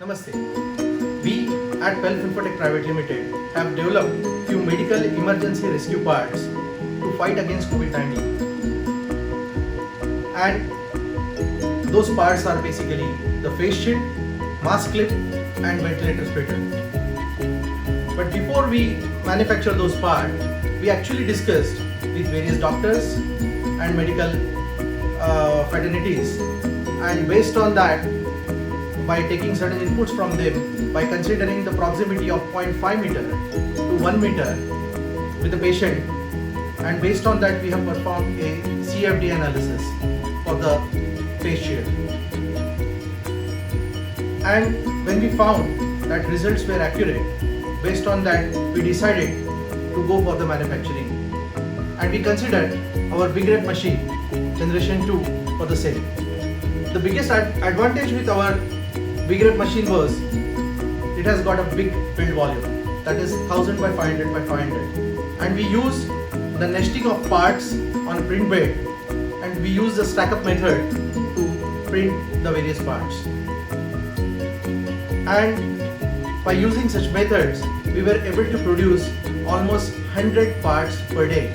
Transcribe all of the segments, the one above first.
Namaste. We at Pelf Infotech Private Limited have developed few medical emergency rescue parts to fight against COVID-19. And those parts are basically the face shield, mask clip and ventilator splitter. But before we manufacture those parts, we actually discussed with various doctors and medical fraternities, and based on that, by taking certain inputs from them, by considering the proximity of 0.5 meter to 1 meter with the patient, and based on that we have performed a CFD analysis for the face shield. And when we found that results were accurate, based on that we decided to go for the manufacturing, and we considered our big rep machine generation 2 for the same. The biggest advantage with our big rep machine was it has got a big build volume, that is 1000 by 500 by 500, and we use the nesting of parts on a print bed, and we use the stack up method to print the various parts. And by using such methods we were able to produce almost 100 parts per day.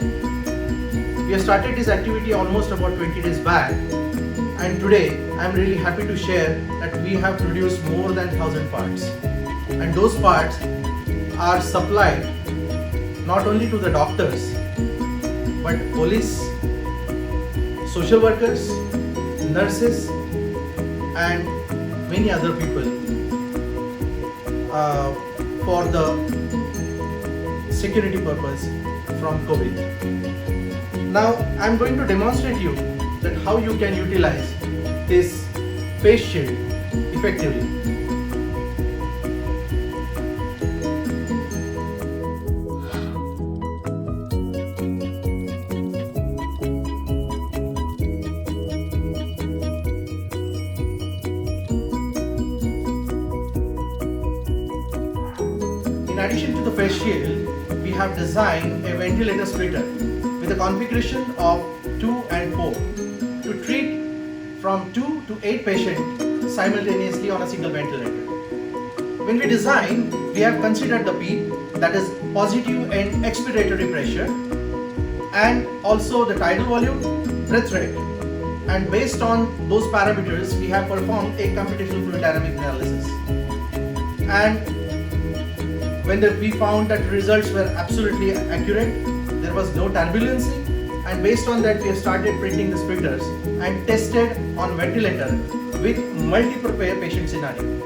We have started this activity almost about 20 days back, and today I am really happy to share that we have produced more than 1000 parts, and those parts are supplied not only to the doctors but police, social workers, nurses and many other people for the security purpose from COVID. Now I am going to demonstrate you that how you can utilize this face shield effectively. In addition to the face shield, we have designed a ventilator splitter with a configuration of 2 and 4 to treat from 2 to 8 patients simultaneously on a single ventilator. When we design, we have considered the PEEP, that is positive and expiratory pressure, and also the tidal volume, breath rate, and based on those parameters we have performed a computational fluid dynamic analysis. And when we found that results were absolutely accurate, there was no turbulency, and based on that we have started printing the splitters and tested on ventilator with multiple patient scenario.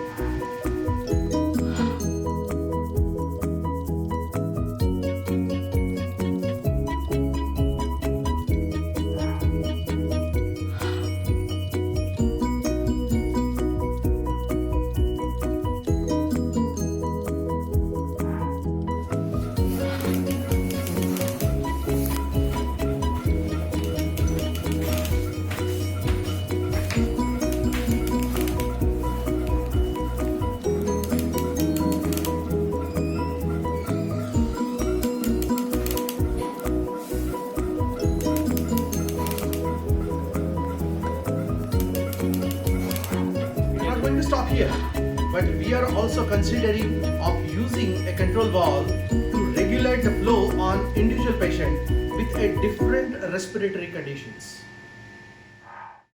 Going to stop here, but we are also considering of using a control valve to regulate the flow on individual patient with a different respiratory conditions.